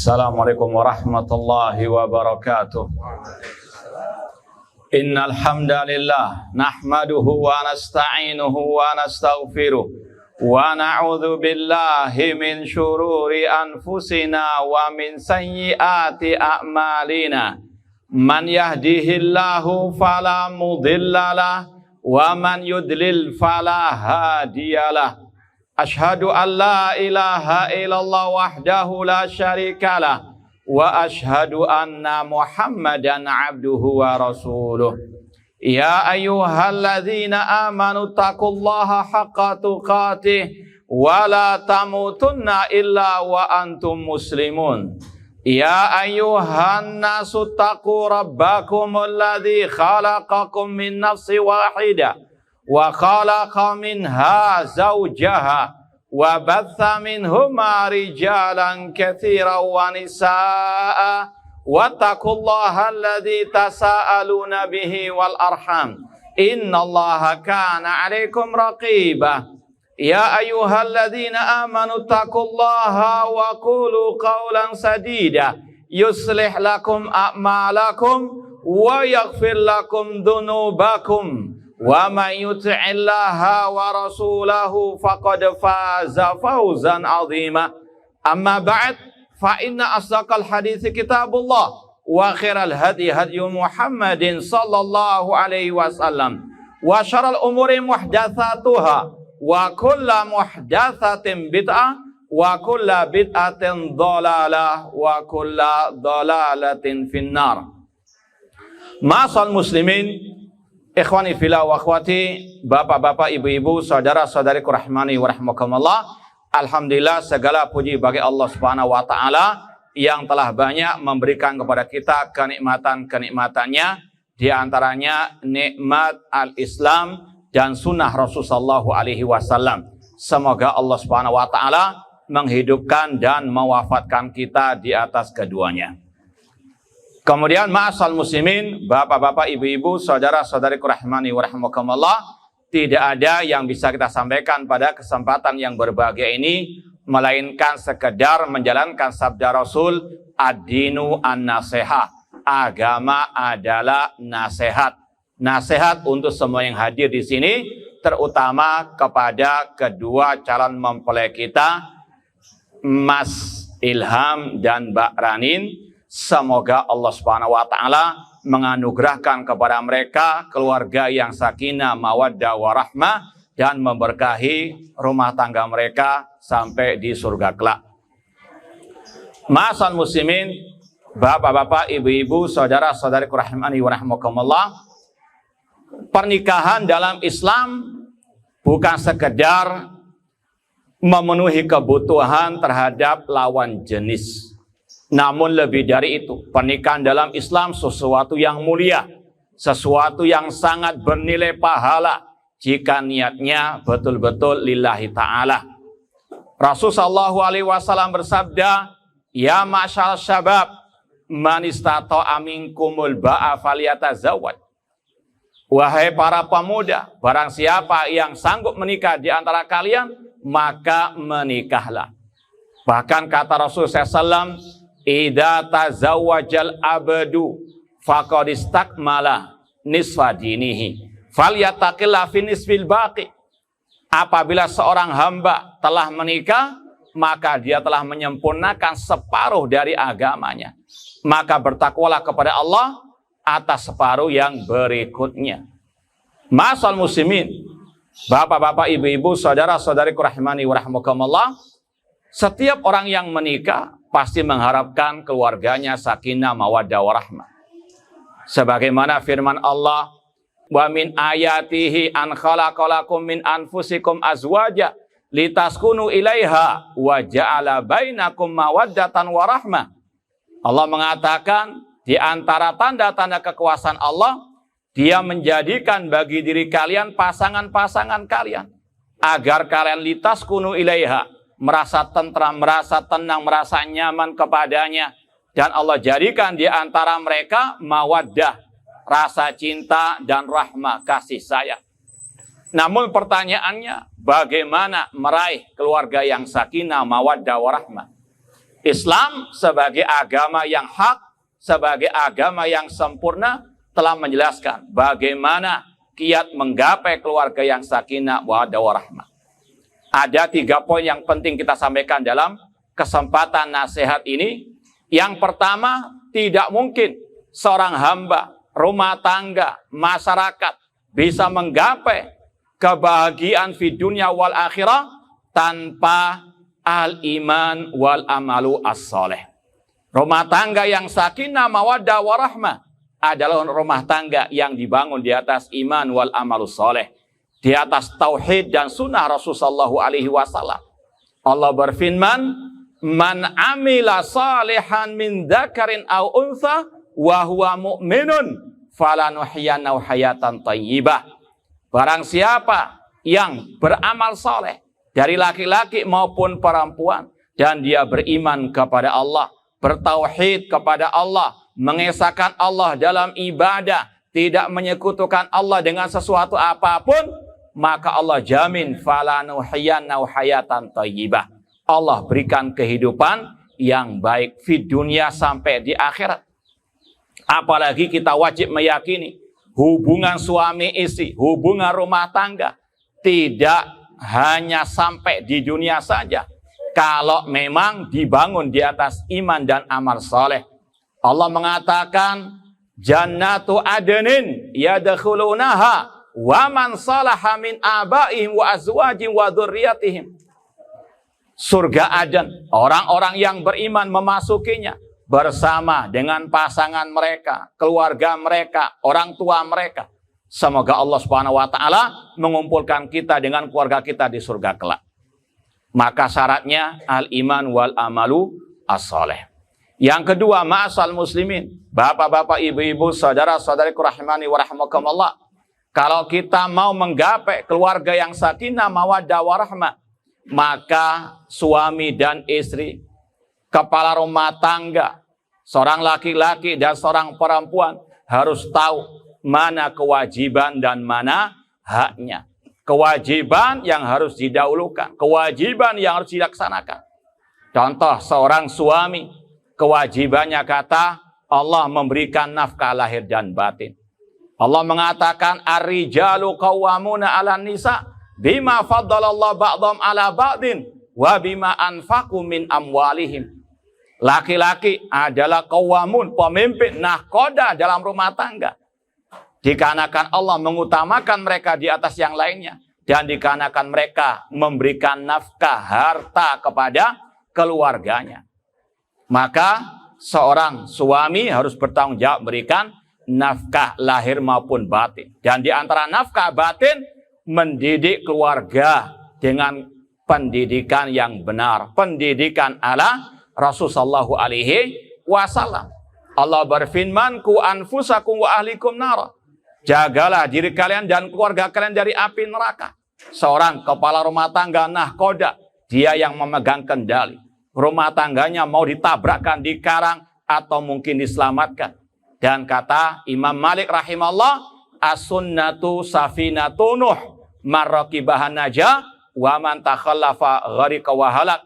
Assalamualaikum warahmatullahi wabarakatuh. Innal hamdalillah nahmaduhu wa nasta'inuhu wa nastaghfiruh wa na'udzu billahi min syururi anfusina wa min sayyiati a'malina. Man yahdihillahu fala mudhillalah wa man yudlil fala hadiyalah. Ashhadu an la ilaha illallah wahdahu la syarikalah wa ashhadu anna Muhammadan abduhu wa rasuluh. Ya ayyuhalladzina amanu taqullaha haqqa tuqatih wa la tamutunna illa wa antum muslimun. Ya ayyuhan nasu taqu rabbakumul ladzi khalaqakum min nafsin wahidah wa khalaqa minha zawjaha wa batha minhuma rijalan katsiran wa nisaa'a wattaqullaha alladzi tasaaluna bihi wal arham innallaha kana 'alaikum raqiba. Ya ayyuhalladzina amanu taqullaha wa qulu qawlan sadida yuslih lakum a'malakum wa yaghfir lakum dhunubakum wa may yuti'illaha wa rasulahu faqad faza fawzan 'azima. Amma ba'd, fa inna asdaqal hadithi kitabullah wa khairal hadi hadyu Muhammadin sallallahu alaihi wasallam wa syarrul umuri muhdatsatuha wa kullu muhdatsatin bid'ah wa kullu bid'atin dhalalah wa kullu dhalalatin finnar. Ma'asal muslimin, ikhwani fillah wa akhwati, bapak-bapak, ibu-ibu, saudara-saudariku rahmani wa rahmakumullah. Alhamdulillah, segala puji bagi Allah Subhanahu wa taala yang telah banyak memberikan kepada kita kenikmatan-kenikmatannya, di antaranya nikmat al-Islam dan sunnah Rasulullah sallallahu alaihi wasallam. Semoga Allah Subhanahu wa taala menghidupkan dan mewafatkan kita di atas keduanya. Kemudian ma'asal muslimin, bapak-bapak, ibu-ibu, saudara-saudariku rahmani wa rahmakumullah, tidak ada yang bisa kita sampaikan pada kesempatan yang berbahagia ini melainkan sekedar menjalankan sabda Rasul, ad-dinu an-nasihah. Agama adalah nasihat. Nasihat untuk semua yang hadir di sini, terutama kepada kedua calon mempelai kita, Mas Ilham dan Mbak Ranin. Semoga Allah Subhanahu wa taala menganugerahkan kepada mereka keluarga yang sakinah, mawaddah, warahmah, dan memberkahi rumah tangga mereka sampai di surga kelak. Ma'asal muslimin, bapak-bapak, ibu-ibu, saudara-saudariku rahimani wa rahmakumullah, pernikahan dalam Islam bukan sekedar memenuhi kebutuhan terhadap lawan jenis. Namun lebih dari itu, pernikahan dalam Islam sesuatu yang mulia, sesuatu yang sangat bernilai pahala jika niatnya betul-betul lillahi ta'ala. Rasulullah sallallahu alaihi wasallam bersabda, ya ma'syar syabab, man istata'a minkumul ba'a falyatazawwaj. Wahai para pemuda, barang siapa yang sanggup menikah di antara kalian, maka menikahlah. Bahkan kata Rasulullah SAW, idza tazawwajal abdu faqad istakmala nisfa dinihi falyattaqilla fi nisfil baqi. Apabila seorang hamba telah menikah, maka dia telah menyempurnakan separuh dari agamanya. Maka bertakwalah kepada Allah atas separuh yang berikutnya. Ma'asal muslimin, bapak-bapak, ibu-ibu, saudara-saudariku rahimani wa rahmakumullah, setiap orang yang menikah pasti mengharapkan keluarganya sakinah, mawaddah, warahmah. Sebagaimana firman Allah, wa min ayatihi an khalaqalakum min anfusikum azwaja litaskunu ilaiha wa ja'ala bainakum mawaddatan warahmah. Allah mengatakan di antara tanda-tanda kekuasaan Allah, Dia menjadikan bagi diri kalian pasangan-pasangan kalian agar kalian litaskunu ilaiha, merasa tentram, merasa tenang, merasa nyaman kepadanya. Dan Allah jadikan di antara mereka mawaddah, rasa cinta dan rahmah, kasih sayang. Namun pertanyaannya, bagaimana meraih keluarga yang sakinah, mawaddah, warahmah? Islam sebagai agama yang hak, sebagai agama yang sempurna, telah menjelaskan bagaimana kiat menggapai keluarga yang sakinah, mawaddah, warahmah. Ada 3 poin yang penting kita sampaikan dalam kesempatan nasihat ini. Yang pertama, tidak mungkin seorang hamba, rumah tangga, masyarakat bisa menggapai kebahagiaan fi dunia wal akhirah tanpa al-iman wal amalu as-soleh. Rumah tangga yang sakinah, mawaddah, warahmah adalah rumah tangga yang dibangun di atas iman wal amalu soleh, di atas tauhid dan sunnah Rasulullah SAW. Allah berfirman, "Man amila salihan min dzakarin aw untha wa huwa mu'minun falanuhyiyannahu hayatan thayyibah." Barang siapa yang beramal soleh dari laki-laki maupun perempuan dan dia beriman kepada Allah, bertauhid kepada Allah, mengesahkan Allah dalam ibadah, tidak menyekutukan Allah dengan sesuatu apapun, maka Allah jamin falanuhyiyannahu hayatan thayyibah. Allah berikan kehidupan yang baik di dunia sampai di akhirat. Apalagi kita wajib meyakini hubungan suami istri, hubungan rumah tangga tidak hanya sampai di dunia saja. Kalau memang dibangun di atas iman dan amal soleh. Allah mengatakan, Jannatu adnin yadkhulunaha wa man salaha min abaihim wa azwajihim wa dzurriyyatihim. Surga Aden, orang-orang yang beriman memasukinya bersama dengan pasangan mereka, keluarga mereka, orang tua mereka. Semoga Allah Subhanahu wa taala mengumpulkan kita dengan keluarga kita di surga kelak. Maka syaratnya al-iman wal amalu as-soleh. Yang kedua, ma'asal muslimin, bapak-bapak, ibu-ibu, saudara-saudariku rahimani wa rahimakumullah. Kalau kita mau menggapai keluarga yang sakinah, mawaddah, warahmah, maka suami dan istri, kepala rumah tangga, seorang laki-laki dan seorang perempuan harus tahu mana kewajiban dan mana haknya. Kewajiban yang harus didahulukan, kewajiban yang harus dilaksanakan. Contoh, seorang suami, kewajibannya kata Allah memberikan nafkah lahir dan batin. Allah mengatakan ar-rijalu qawwamuna 'alan nisa bima faddalallahu ba'dhum 'ala ba'din wa bima anfaqu min amwalihim. Laki-laki adalah qawwamun, pemimpin, nahkoda dalam rumah tangga. Dikarenakan Allah mengutamakan mereka di atas yang lainnya. Dan dikarenakan mereka memberikan nafkah harta kepada keluarganya. Maka seorang suami harus bertanggung jawab memberikan nafkah lahir maupun batin. Dan di antara nafkah batin, mendidik keluarga dengan pendidikan yang benar. Pendidikan ala Rasulullah SAW. Allah berfirman, "Ku anfusakum wa ahlikum nara." Jagalah diri kalian dan keluarga kalian dari api neraka. Seorang kepala rumah tangga nahkoda, dia yang memegang kendali. Rumah tangganya mau ditabrakkan di karang atau mungkin diselamatkan. Dan kata Imam Malik rahimahullah, as-sunnatu safinatu Nuh, marraqibahan naja, wa man takhallafa gharqa wa halak.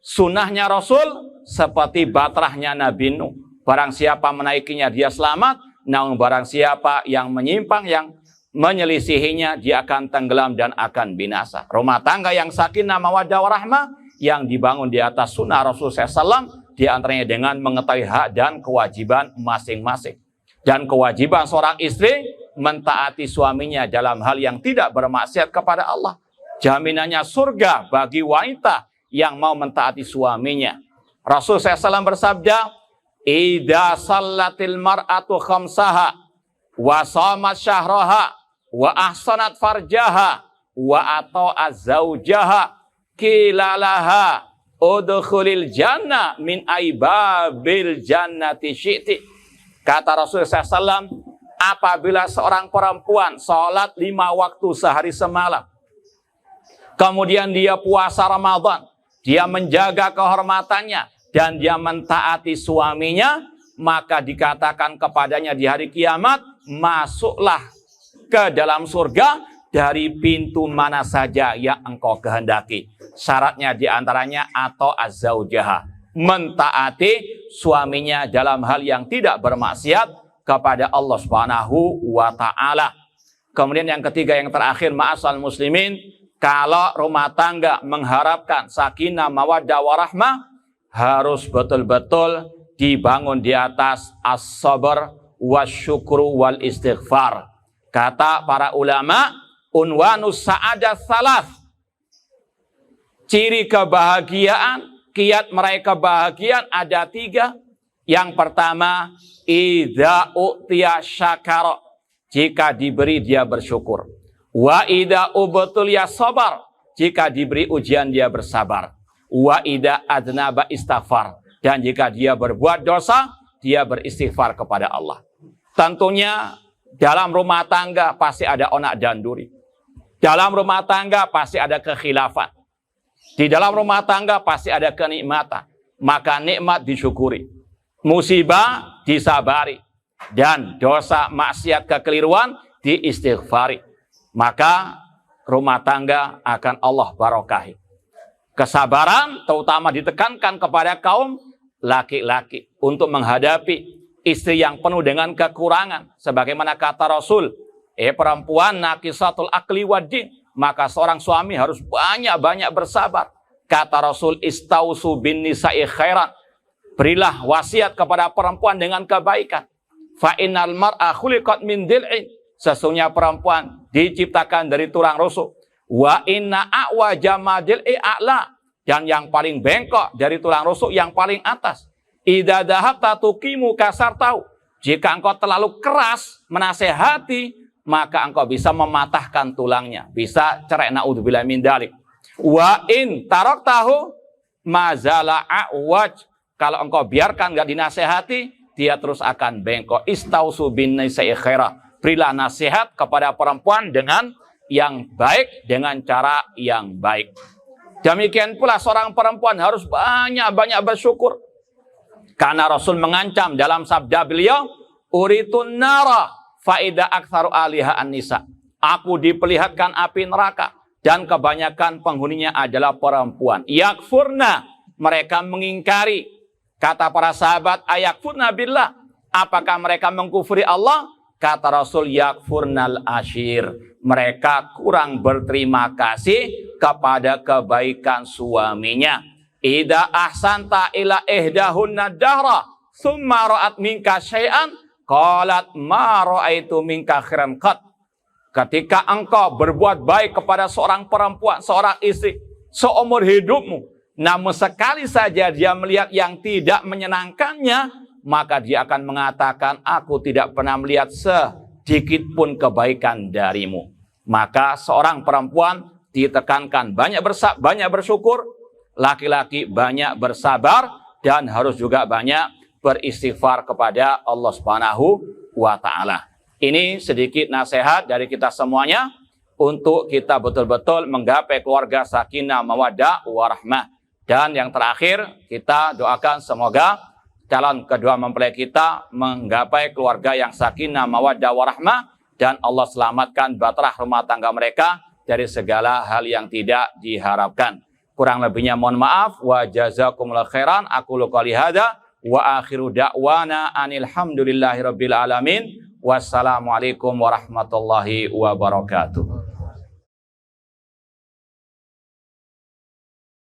Sunnahnya Rasul seperti batrahnya Nabi Nuh. Barang siapa menaikinya dia selamat. Namun barang siapa yang menyimpang, yang menyelisihinya, dia akan tenggelam dan akan binasa. Rumah tangga yang sakinah, mawaddah, warahmah, yang dibangun di atas sunnah Rasulullah SAW, di antaranya dengan mengetahui hak dan kewajiban masing-masing. Dan kewajiban seorang istri, mentaati suaminya dalam hal yang tidak bermaksiat kepada Allah. Jaminannya surga bagi wanita yang mau mentaati suaminya. Rasulullah SAW bersabda, "Idza sallatil mar'atu khamsaha wa shamat syahraha wa ahsanat farjaha wa ata'az zaujaha qila laha udkhulil jannah min aibabil jannati syi'ti." Kata Rasulullah SAW, apabila seorang perempuan sholat 5 waktu sehari semalam, kemudian dia puasa Ramadan, dia menjaga kehormatannya, dan dia mentaati suaminya, maka dikatakan kepadanya di hari kiamat, masuklah ke dalam surga dari pintu mana saja yang engkau kehendaki. Syaratnya diantaranya atau az-zaujaha, mentaati suaminya dalam hal yang tidak bermaksiat kepada Allah Subhanahu wa taala. Kemudian yang ketiga, yang terakhir, ma'asal muslimin, kalau rumah tangga mengharapkan sakinah mawaddah warahmah, harus betul-betul dibangun di atas as-sabr wasyukru wal istighfar. Kata para ulama, unwanus sa'adah salas, ciri kebahagiaan, kiat meraih kebahagiaan ada 3. Yang pertama, idza u'tiya syakara, jika diberi dia bersyukur. Wa idza ubtuliya sabar, jika diberi ujian dia bersabar. Wa idza adnaba istighfar, dan jika dia berbuat dosa, dia beristighfar kepada Allah. Tentunya dalam rumah tangga pasti ada onak dan duri. Dalam rumah tangga pasti ada kekhilafan. Di dalam rumah tangga pasti ada kenikmatan. Maka nikmat disyukuri, musibah disabari, dan dosa, maksiat, kekeliruan diistighfari. Maka rumah tangga akan Allah barokahi. Kesabaran terutama ditekankan kepada kaum laki-laki untuk menghadapi istri yang penuh dengan kekurangan. Sebagaimana kata Rasul, perempuan naqisatul akli waddin, maka seorang suami harus banyak-banyak bersabar. Kata Rasul, istausu bin nisa'i khairan, berilah wasiat kepada perempuan dengan kebaikan. Fa innal mar'a khuliqat min dil'in, sesungguhnya perempuan diciptakan dari tulang rusuk. Wa inna a'wa jamadil'i a'la, dan yang paling bengkok dari tulang rusuk yang paling atas. Idza dhahabta tuqimu kasartahu, jika engkau terlalu keras menasehati, maka engkau bisa mematahkan tulangnya, bisa cerai, naudzubillah min dzalik. Wa in taraktahu mazala a'waj, kalau engkau biarkan enggak dinasehati, dia terus akan bengkok. Istausu bin nisa'i khaira, berilah nasihat kepada perempuan dengan yang baik, dengan cara yang baik. Demikian pula seorang perempuan harus banyak-banyak bersyukur. Karena Rasul mengancam dalam sabda beliau, uritun nara faida aktsaru aliha an-nisa. Aku diperlihatkan api neraka dan kebanyakan penghuninya adalah perempuan. Yakfurna, mereka mengingkari. Kata para sahabat, ayakfurna billah, apakah mereka mengkufuri Allah? Kata Rasul, yakfurnal ashir, mereka kurang berterima kasih kepada kebaikan suaminya. Idza ahsanta ila ihdahunna dahra summa ra'at minka syai'an qalat ma ra'aitu minka khairan qat. Ketika engkau berbuat baik kepada seorang perempuan, seorang istri, seumur hidupmu, namun sekali saja dia melihat yang tidak menyenangkannya, maka dia akan mengatakan, aku tidak pernah melihat sedikit pun kebaikan darimu. Maka seorang perempuan ditekankan banyak bersyukur, laki-laki banyak bersabar, dan harus juga banyak beristighfar kepada Allah Subhanahu wa ta'ala. Ini sedikit nasihat dari kita semuanya untuk kita betul-betul menggapai keluarga sakinah mawaddah warahmah. Dan yang terakhir, kita doakan semoga calon kedua mempelai kita menggapai keluarga yang sakinah mawaddah warahmah, dan Allah selamatkan bahtera rumah tangga mereka dari segala hal yang tidak diharapkan. Kurang lebihnya mohon maaf. Wa jazakumullahu khairan. Aqulu qouli hadza wa akhiru da'wana anil hamdulillahi rabbil alamin. Wassalamualaikum warahmatullahi wabarakatuh.